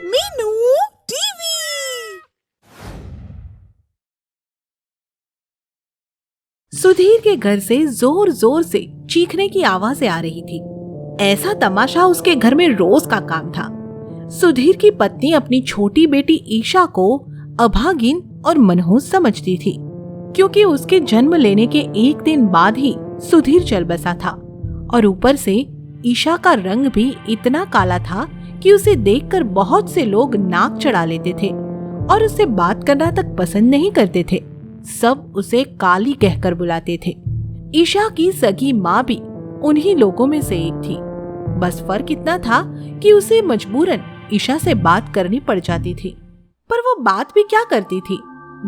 Meenu TV. Sudhir के घर से जोर जोर से चीखने की आवाजें आ रही थी। ऐसा तमाशा उसके घर में रोज का काम था। सुधीर की पत्नी अपनी छोटी बेटी ईशा को अभागिन और मनहूस समझती थी, क्योंकि उसके जन्म लेने के एक दिन बाद ही सुधीर चल बसा था और ऊपर से ईशा का रंग भी इतना काला था कि उसे देखकर बहुत से लोग नाक चढ़ा लेते थे और उससे बात करना तक पसंद नहीं करते थे। सब उसे काली कहकर बुलाते थे। ईशा की सगी माँ भी उन्हीं लोगों में से एक थी। बस फर्क इतना था कि उसे मजबूरन ईशा से बात करनी पड़ जाती थी। पर वो बात भी क्या करती थी,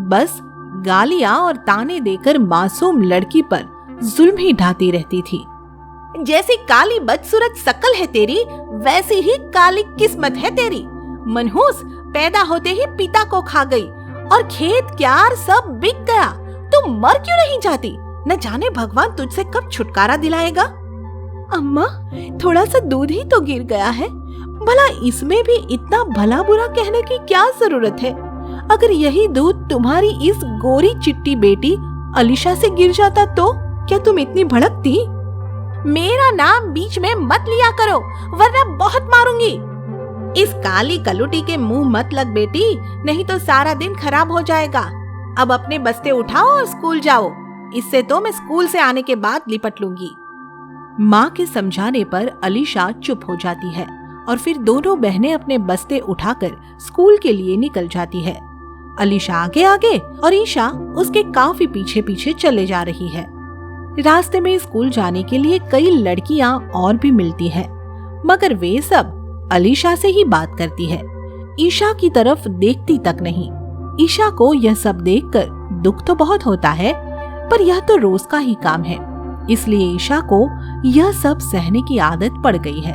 बस गालियां और ताने देकर मासूम लड़की पर जुल्म ही ढाती रहती थी। जैसी काली बदसूरत शकल है तेरी, वैसी ही काली किस्मत है तेरी। मनहूस पैदा होते ही पिता को खा गई और खेत क्यार सब बिक गया। तू मर क्यों नहीं जाती? न जाने भगवान तुझसे कब छुटकारा दिलाएगा। अम्मा, थोड़ा सा दूध ही तो गिर गया है, भला इसमें भी इतना भला बुरा कहने की क्या जरूरत है? अगर यही दूध तुम्हारी इस गोरी चिट्टी बेटी अलीशा से गिर जाता तो क्या तुम इतनी भड़कती? मेरा नाम बीच में मत लिया करो, वरना बहुत मारूंगी। इस काली कलुटी के मुंह मत लग बेटी, नहीं तो सारा दिन खराब हो जाएगा। अब अपने बस्ते उठाओ और स्कूल जाओ। इससे तो मैं स्कूल से आने के बाद लिपट लूंगी। माँ के समझाने पर अलीशा चुप हो जाती है और फिर दोनों बहनें अपने बस्ते उठाकर स्कूल के लिए निकल जाती है। अलीशा आगे आगे और ईशा उसके काफी पीछे पीछे चले जा रही है। रास्ते में स्कूल जाने के लिए कई लड़कियां और भी मिलती हैं, मगर वे सब अलीशा से ही बात करती है। ईशा की तरफ देखती तक नहीं। ईशा को यह सब देखकर दुख तो बहुत होता है, पर यह तो रोज का ही काम है, इसलिए ईशा को यह सब सहने की आदत पड़ गई है।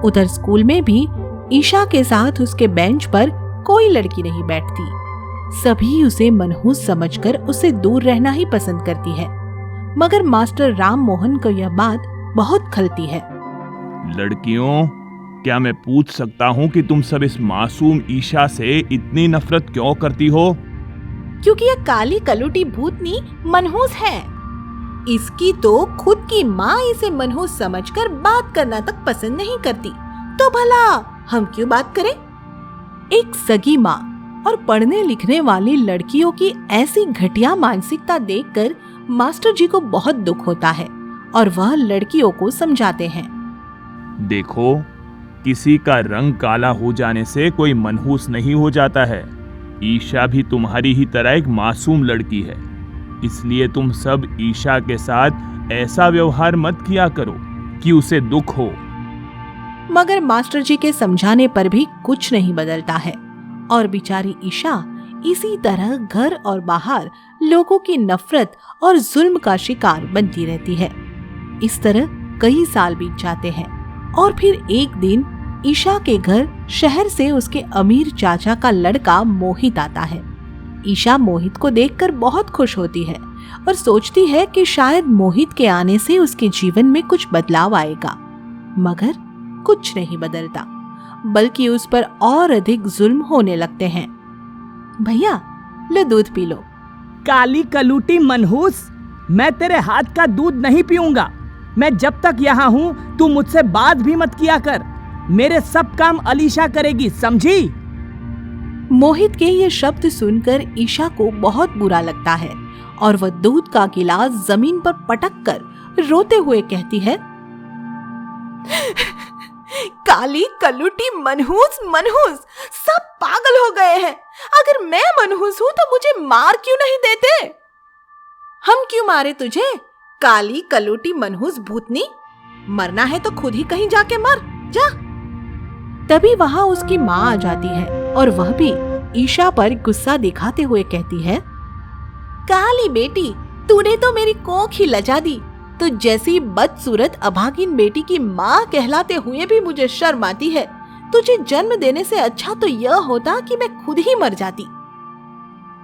उधर स्कूल में भी ईशा के साथ उसके बेंच पर कोई लड़की नहीं बैठती। सभी उसे मनहूस समझकर उससे दूर रहना ही पसंद करती है, मगर मास्टर राम मोहन को यह बात बहुत खलती है। लड़कियों, क्या मैं पूछ सकता हूँ कि तुम सब इस मासूम ईशा से इतनी नफरत क्यों करती हो? क्योंकि यह काली कलुटी भूतनी मनहूस है। इसकी तो खुद की माँ इसे मनहूस समझकर बात करना तक पसंद नहीं करती, तो भला हम क्यों बात करें? एक सगी माँ और पढ़ने लिखने वाली लड़कियों की ऐसी घटिया मानसिकता देखकर मास्टर जी को बहुत दुख होता है और वह लड़कियों को समझाते हैं। देखो, किसी का रंग काला हो जाने से कोई मनहूस नहीं हो जाता है। ईशा भी तुम्हारी ही तरह एक मासूम लड़की है, इसलिए तुम सब ईशा के साथ ऐसा व्यवहार मत किया करो कि उसे दुख हो। मगर मास्टर जी के समझाने पर भी कुछ नहीं बदलता है और बेचारी ईशा इसी तरह घर और बाहर लोगों की नफरत और जुल्म का शिकार बनती रहती है। इस तरह कई साल बीत जाते हैं और फिर एक दिन ईशा के घर शहर से उसके अमीर चाचा का लड़का मोहित आता है। ईशा मोहित को देखकर बहुत खुश होती है और सोचती है कि शायद मोहित के आने से उसके जीवन में कुछ बदलाव आएगा, मगर कुछ नहीं बदलता, बल्कि उस पर और अधिक जुल्म होने लगते हैं। भैया, लो दूध पी लो। काली कलूटी मनहूस, मैं तेरे हाथ का दूध नहीं पीऊंगा। मैं जब तक यहाँ हूँ तू मुझसे बात भी मत किया कर। मेरे सब काम अलीशा करेगी, समझी? मोहित के ये शब्द सुनकर ईशा को बहुत बुरा लगता है और वह दूध का गिलास जमीन पर पटक कर रोते हुए कहती है, काली कलुटी मनहूस मनहूस, सब पागल हो गए हैं। अगर मैं मनहूस हूँ तो मुझे मार क्यों नहीं देते? हम क्यों मारे तुझे, काली कलुटी मनहूस भूतनी? मरना है तो खुद ही कहीं जाके मर जा। तभी वहां उसकी माँ आ जाती है और वह भी ईशा पर गुस्सा दिखाते हुए कहती है, काली बेटी, तूने तो मेरी कोख ही लजा दी। तो जैसी बदसूरत अभागिन बेटी की माँ कहलाते हुए भी मुझे शर्म आती है। तुझे जन्म देने से अच्छा तो यह होता कि मैं खुद ही मर जाती।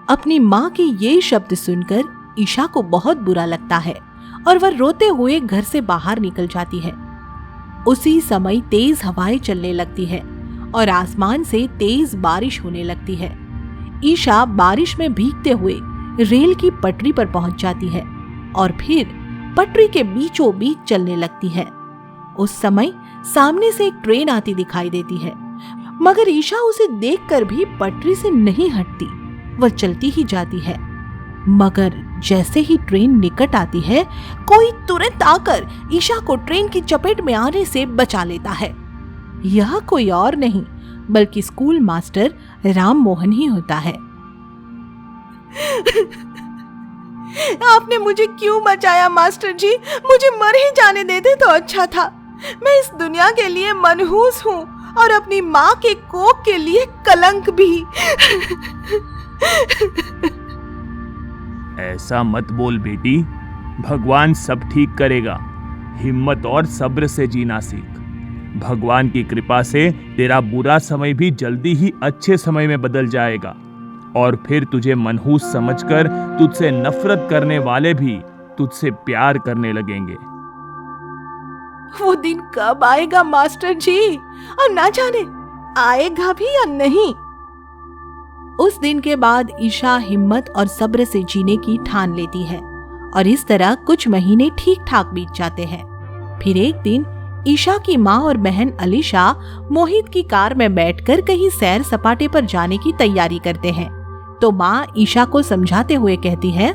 अपनी माँ के ये शब्द सुनकर ईशा को बहुत बुरा लगता है और वह रोते हुए घर से बाहर निकल जाती है। उसी समय तेज हवाएं चलने लगती है और आसमान से तेज बारिश होने लगती है। ईशा बारिश में भीगते हुए रेल की पटरी पर पहुंच जाती है और फिर पटरी के बीचों बीच चलने लगती है। उस समय सामने से एक ट्रेन आती दिखाई देती है, मगर ईशा उसे देखकर भी पटरी से नहीं हटती, वह चलती ही जाती है। मगर जैसे ही ट्रेन निकट आती है, कोई तुरंत आकर ईशा को ट्रेन की चपेट में आने से बचा लेता है। यह कोई और नहीं बल्कि स्कूल मास्टर राम मोहन ही होता है। आपने मुझे क्यों बचाया मास्टर जी? मुझे मर ही जाने देते तो अच्छा था। मैं इस दुनिया के लिए मनहूस हूँ और अपनी माँ के कोख के लिए कलंक भी। ऐसा मत बोल बेटी, भगवान सब ठीक करेगा। हिम्मत और सब्र से जीना सीख। भगवान की कृपा से तेरा बुरा समय भी जल्दी ही अच्छे समय में बदल जाएगा और फिर तुझे मनहूस समझकर तुझसे नफरत करने वाले भी तुझसे प्यार करने लगेंगे। वो दिन कब आएगा मास्टर जी? और ना जाने आएगा भी या नहीं। उस दिन के बाद ईशा हिम्मत और सब्र से जीने की ठान लेती है और इस तरह कुछ महीने ठीक ठाक बीत जाते हैं। फिर एक दिन ईशा की माँ और बहन अलीशा मोहित की कार में बैठकर कहीं सैर सपाटे पर जाने की तैयारी करते हैं। तो माँ ईशा को समझाते हुए कहती है,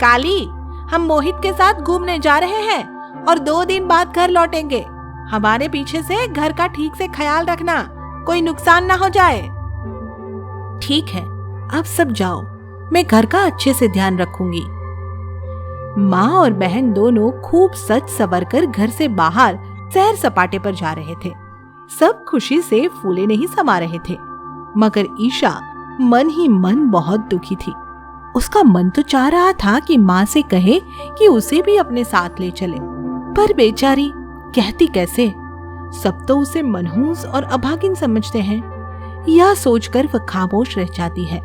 काली, हम मोहित के साथ घूमने जा रहे हैं और 2 दिन बाद घर लौटेंगे। हमारे पीछे से घर का ठीक से ख्याल रखना, कोई नुकसान ना हो जाए। ठीक है, अब सब जाओ, मैं घर का अच्छे से ध्यान रखूंगी। माँ और बहन दोनों खूब सज संवर कर घर से बाहर सैर सपाटे पर जा रहे थे। सब खुशी से फूले नहीं समा रहे थे, मगर ईशा मन ही मन बहुत दुखी थी। उसका मन तो चाह रहा था कि माँ से कहे कि उसे भी अपने साथ ले चले, पर बेचारी कहती कैसे? सब तो उसे मनहूस और अभागिन समझते हैं। यह सोचकर वह खामोश रह जाती है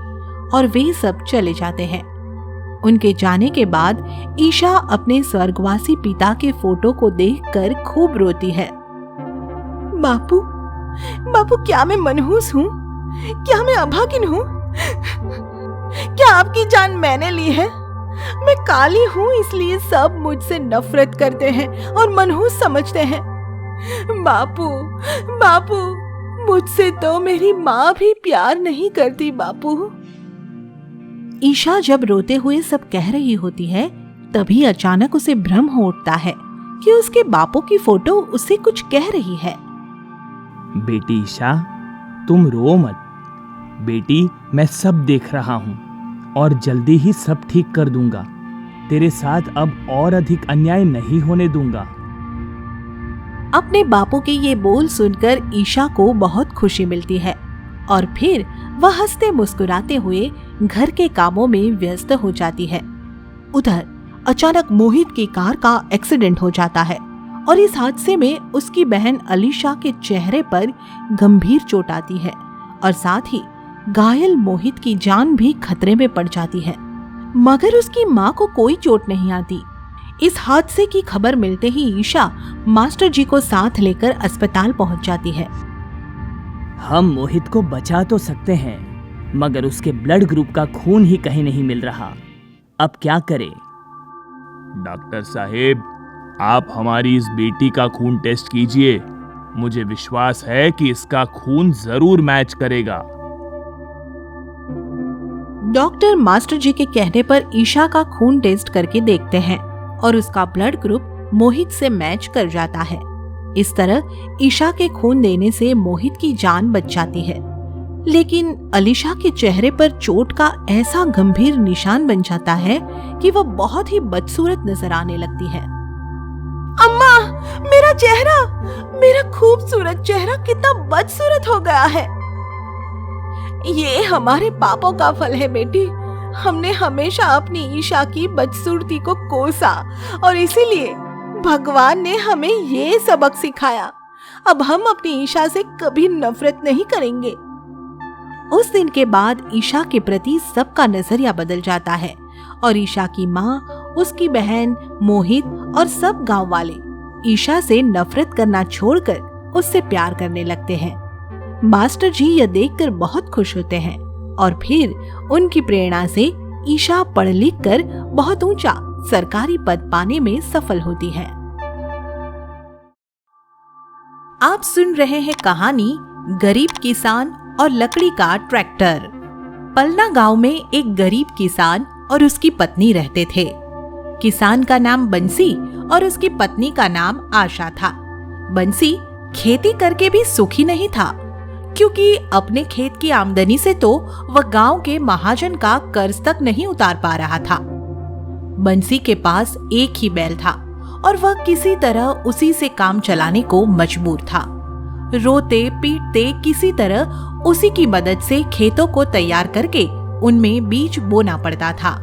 और वे सब चले जाते हैं। उनके जाने के बाद ईशा अपने स्वर्गवासी पिता के फोटो को देखकर खूब रोती है। बापू, बापू, क्या मैं मनहूस हूँ? क्या मैं अभागिन हूँ? क्या आपकी जान मैंने ली है? मैं काली हूँ, इसलिए सब मुझसे नफरत करते हैं और मनहूस समझते हैं। बापू, बापू, मुझसे तो मेरी माँ भी प्यार नहीं करती बापू। ईशा जब रोते हुए सब कह रही होती है, तभी अचानक उसे भ्रम हो उठता है कि उसके बापू की फोटो उसे कुछ कह रही है। बेटी ईशा, तुम रो मत। बेटी, मैं सब देख रहा हूँ और जल्दी ही सब ठीक कर दूंगा। तेरे साथ अब और अधिक अन्याय नहीं होने दूंगा। अपने बापू के ये बोल सुनकर ईशा को बहुत खुशी मिलती है और फिर वह हंसते मुस्कुराते हुए घर के कामों में व्यस्त हो जाती है। उधर अचानक मोहित की कार का एक्सीडेंट हो जाता है और इस हादसे में उसकी बहन अलीशा के चेहरे पर गंभीर चोट आती है और साथ ही घायल मोहित की जान भी खतरे में पड़ जाती है, मगर उसकी माँ को कोई चोट नहीं आती। इस हादसे की खबर मिलते ही ईशा मास्टर जी को साथ लेकर अस्पताल पहुंच जाती है। हम मोहित को बचा तो सकते हैं, मगर उसके ब्लड ग्रुप का खून ही कहीं नहीं मिल रहा। अब क्या करें? डॉक्टर साहेब, आप हमारी इस बेटी का खून टेस्ट कीजिए। मुझे विश्वास है कि इसका खून जरूर मैच करेगा। डॉक्टर मास्टर जी के कहने पर ईशा का खून टेस्ट करके देखते हैं और उसका ब्लड ग्रुप मोहित से मैच कर जाता है। इस तरह ईशा के खून देने से मोहित की जान बच जाती है, लेकिन अलीशा के चेहरे पर चोट का ऐसा गंभीर निशान बन जाता है कि वह बहुत ही बदसूरत नजर आने लगती है। अम्मा, मेरा चेहरा, मेरा खूबसूरत चेहरा कितना बदसूरत हो गया है। ये हमारे पापों का फल है बेटी। हमने हमेशा अपनी ईशा की बदसूरती को कोसा और इसीलिए भगवान ने हमें ये सबक सिखाया। अब हम अपनी ईशा से कभी नफरत नहीं करेंगे। उस दिन के बाद ईशा के प्रति सबका नजरिया बदल जाता है और ईशा की माँ, उसकी बहन, मोहित और सब गांव वाले ईशा से नफरत करना छोड़कर उससे प्यार करने लगते हैं। मास्टर जी यह देखकर बहुत खुश होते हैं और फिर उनकी प्रेरणा से ईशा पढ़ लिख कर बहुत ऊंचा सरकारी पद पाने में सफल होती है। आप सुन रहे हैं कहानी गरीब किसान और लकड़ी का ट्रैक्टर। पलना गांव में एक गरीब किसान और उसकी पत्नी रहते थे। किसान का नाम बंसी और उसकी पत्नी का नाम आशा था। बंसी खेती करके भी सुखी नहीं था, क्योंकि अपने खेत की आमदनी से तो वह गांव के महाजन का कर्ज तक नहीं उतार पा रहा था। बंसी के पास एक ही बैल था और वह किसी तरह उसी से काम चलाने को मजबूर था। रोते पीटते किसी तरह उसी की मदद से खेतों को तैयार करके उनमें बीज बोना पड़ता था।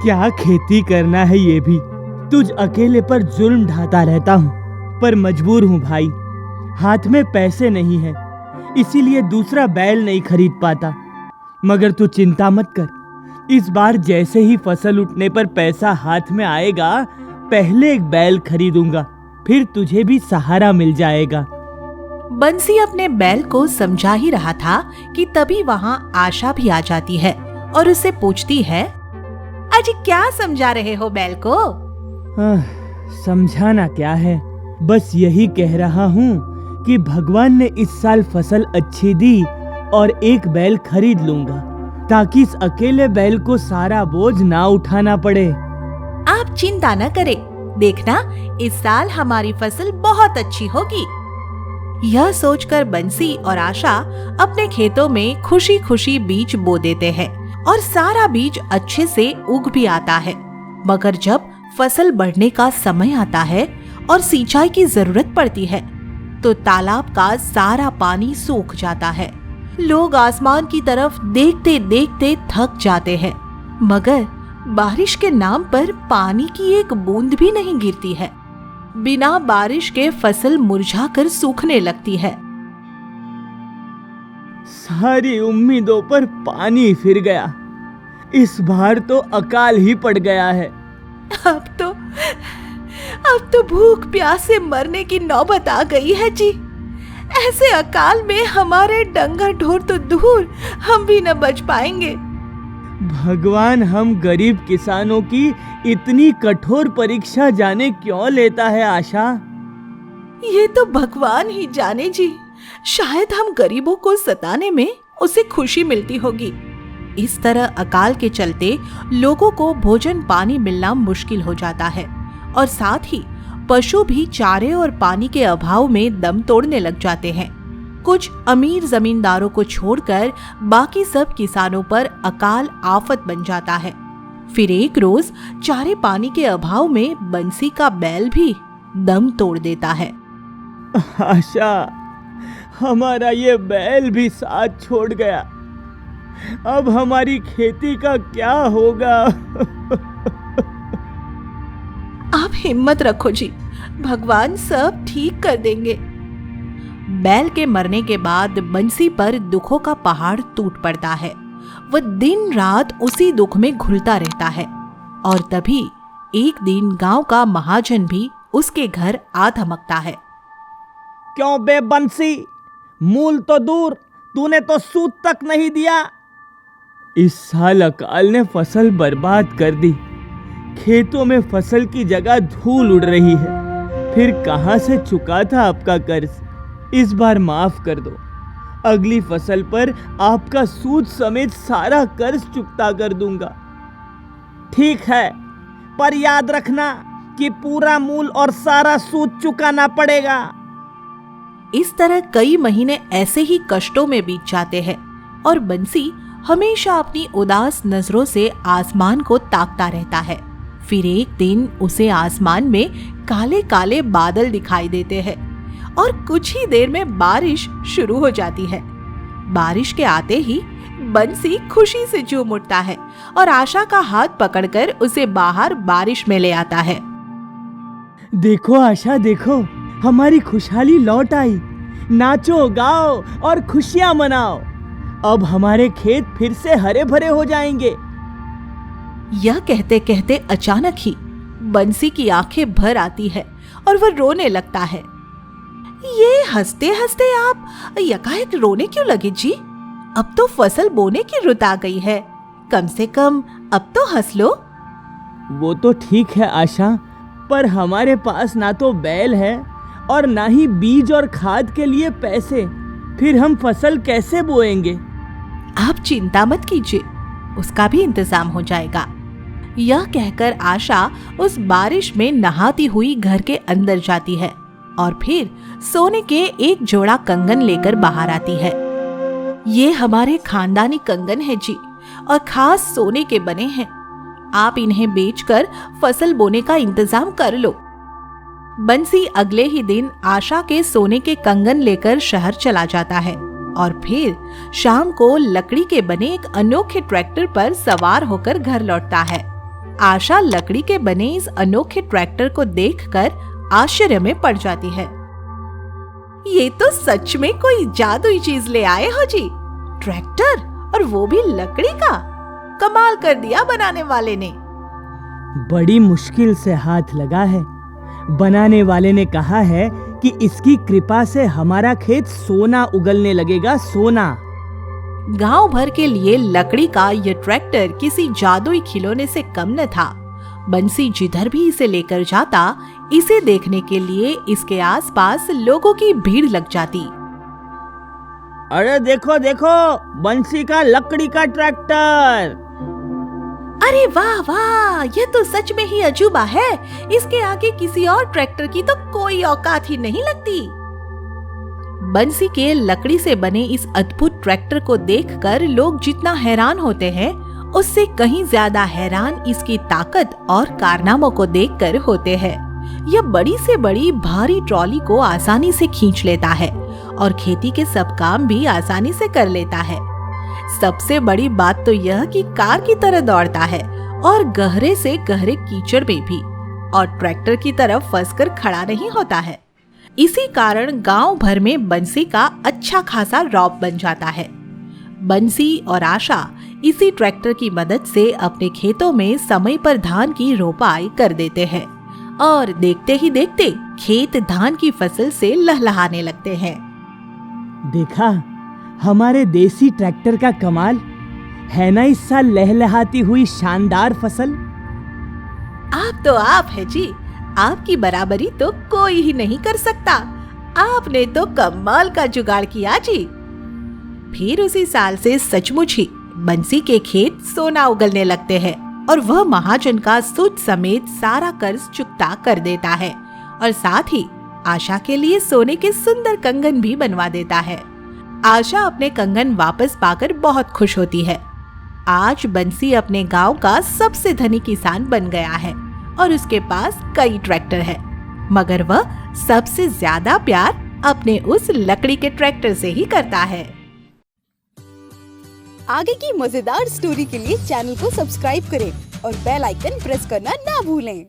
क्या खेती करना है ये भी, तुझ अकेले पर जुल्म ढाता रहता हूँ, पर मजबूर हूँ भाई। हाथ में पैसे नहीं है, इसीलिए दूसरा बैल नहीं खरीद पाता। मगर तू चिंता मत कर, इस बार जैसे ही फसल उठने पर पैसा हाथ में आएगा, पहले एक बैल खरीदूंगा, फिर तुझे भी सहारा मिल जाएगा। बंसी अपने बैल को समझा ही रहा था कि तभी वहाँ आशा भी आ जाती है और उससे पूछती है, आज क्या समझा रहे हो बैल को? समझाना क्या है, बस यही कह रहा हूँ कि भगवान ने इस साल फसल अच्छी दी और एक बैल खरीद लूंगा, ताकि इस अकेले बैल को सारा बोझ ना उठाना पड़े। आप चिंता न करें, देखना इस साल हमारी फसल बहुत अच्छी होगी। यह सोचकर बंसी और आशा अपने खेतों में खुशी खुशी बीज बो देते हैं और सारा बीज अच्छे से उग भी आता है। मगर जब फसल बढ़ने का समय आता है और सिंचाई की जरूरत पड़ती है, तो तालाब का सारा पानी सूख जाता है। लोग आसमान की तरफ देखते देखते थक जाते हैं, मगर बारिश के नाम पर पानी की एक बूंद भी नहीं गिरती है। बिना बारिश के फसल मुरझाकर सूखने लगती है। सारी उम्मीदों पर पानी फिर गया, इस बार तो अकाल ही पड़ गया है। अब तो भूख प्यास से मरने की नौबत आ गई है जी। ऐसे अकाल में हमारे डंगर ढोर तो दूर, हम भी न बच पाएंगे। भगवान हम गरीब किसानों की इतनी कठोर परीक्षा जाने क्यों लेता है आशा? ये तो भगवान ही जाने जी। शायद हम गरीबों को सताने में उसे खुशी मिलती होगी। इस तरह अकाल के चलते लोगों को भोजन पानी मिलना मुश्किल हो जाता है और साथ ही पशु भी चारे और पानी के अभाव में दम तोड़ने लग जाते हैं। कुछ अमीर जमींदारों को छोड़कर बाकी सब किसानों पर अकाल आफत बन जाता है। फिर एक रोज चारे पानी के अभाव में बंसी का बैल भी दम तोड़ देता है। आशा, हमारा ये बैल भी साथ छोड़ गया, अब हमारी खेती का क्या होगा? आप हिम्मत रखो जी, भगवान सब ठीक कर देंगे। बैल के मरने के बाद बंसी पर दुखों का पहाड़ टूट पड़ता है। वह दिन रात उसी दुख में घुलता रहता है और तभी एक दिन गांव का महाजन भी उसके घर आ धमकता है। क्यों बे बंसी, मूल तो दूर, तूने तो सूद तक नहीं दिया। इस साल अकाल ने फसल बर्बाद कर दी। खेतों में फसल की जगह धूल उड़ रही है। फिर कहां से चुका था आपका कर्ज? इस बार माफ कर दो। अगली फसल पर आपका सूद समेत सारा कर्ज चुकता कर दूंगा। ठीक है, पर याद रखना कि पूरा मूल और सारा सूद चुकाना पड़ेगा। इस तरह कई महीने ऐसे ही कष्टों में बीत जाते हैं और बंसी हमेशा अपनी उदास नजरों से आसमान को ताकता रहता है। फिर एक दिन उसे आसमान में काले काले बादल दिखाई देते हैं और कुछ ही देर में बारिश शुरू हो जाती है। बारिश के आते ही बंसी खुशी से झूम उठता है और आशा का हाथ पकड़कर उसे बाहर बारिश में ले आता है। देखो आशा, देखो, हमारी खुशहाली लौट आई। नाचो, गाओ और खुशियां मनाओ। अब हमारे खेत फिर से हरे भरे हो जाएंगे। यह कहते कहते अचानक ही बंसी की आंखें भर आती है और वह रोने लगता है। ये हंसते हंसते आप यकायक रोने क्यों लगे जी? अब तो फसल बोने की रुत आ गई है, कम से कम अब तो हंस लो। वो तो ठीक है आशा, पर हमारे पास ना तो बैल है और ना ही बीज और खाद के लिए पैसे, फिर हम फसल कैसे बोएंगे? आप चिंता मत कीजिए, उसका भी इंतजाम हो जाएगा। यह कहकर आशा उस बारिश में नहाती हुई घर के अंदर जाती है और फिर सोने के एक जोड़ा कंगन लेकर बाहर आती है। ये हमारे खानदानी कंगन है जी, और खास सोने के बने हैं। आप इन्हें बेचकर फसल बोने का इंतजाम कर लो। बंसी अगले ही दिन आशा के सोने के कंगन लेकर शहर चला जाता है और फिर शाम को लकड़ी के बने एक अनोखे ट्रैक्टर पर सवार होकर घर लौटता है। आशा लकड़ी के बने इस अनोखे ट्रैक्टर को देखकर आश्चर्य में पड़ जाती है। ये तो सच में कोई जादुई चीज ले आए हो जी, ट्रैक्टर, और वो भी लकड़ी का। कमाल कर दिया बनाने वाले ने। बड़ी मुश्किल से हाथ लगा है। बनाने वाले ने कहा है कि इसकी कृपा से हमारा खेत सोना उगलने लगेगा, सोना। गांव भर के लिए लकड़ी का यह ट्रैक्टर किसी जादुई खिलौने से कम न था। बंसी जिधर भी इसे लेकर जाता, इसे देखने के लिए इसके आसपास लोगों की भीड़ लग जाती। अरे देखो देखो, बंसी का लकड़ी का ट्रैक्टर। अरे वाह वाह, ये तो सच में ही अजूबा है। इसके आगे किसी और ट्रैक्टर की तो कोई औकात ही नहीं लगती। बंसी के लकड़ी से बने इस अद्भुत ट्रैक्टर को देखकर लोग जितना हैरान होते हैं, उससे कहीं ज्यादा हैरान इसकी ताकत और कारनामों को देखकर होते हैं। यह बड़ी से बड़ी भारी ट्रॉली को आसानी से खींच लेता है और खेती के सब काम भी आसानी से कर लेता है। सबसे बड़ी बात तो यह कि कार की तरह दौड़ता है और गहरे से गहरे कीचड़ में भी, और ट्रैक्टर की तरफ फंसकर खड़ा नहीं होता है। इसी कारण गांव भर में बंसी का अच्छा खासा रौब बन जाता है। बंसी और आशा इसी ट्रैक्टर की मदद से अपने खेतों में समय पर धान की रोपाई कर देते हैं और देखते ही देखते खेत धान की फसल से लहलहाने लगते हैं। देखा हमारे देसी ट्रैक्टर का कमाल है ना, इस साल लहलहाती हुई शानदार फसल। आप तो आप है जी, आपकी बराबरी तो कोई ही नहीं कर सकता। आपने तो कमाल का जुगाड़ किया जी। फिर उसी साल से सचमुच ही बंसी के खेत सोना उगलने लगते हैं और वह महाजन का सूद समेत सारा कर्ज चुकता कर देता है और साथ ही आशा के लिए सोने के सुंदर कंगन भी बनवा देता है। आशा अपने कंगन वापस पाकर बहुत खुश होती है। आज बंसी अपने गांव का सबसे धनी किसान बन गया है और उसके पास कई ट्रैक्टर है, मगर वह सबसे ज्यादा प्यार अपने उस लकड़ी के ट्रैक्टर से ही करता है। आगे की मजेदार स्टोरी के लिए चैनल को सब्सक्राइब करें और बेल आइकन प्रेस करना ना भूलें।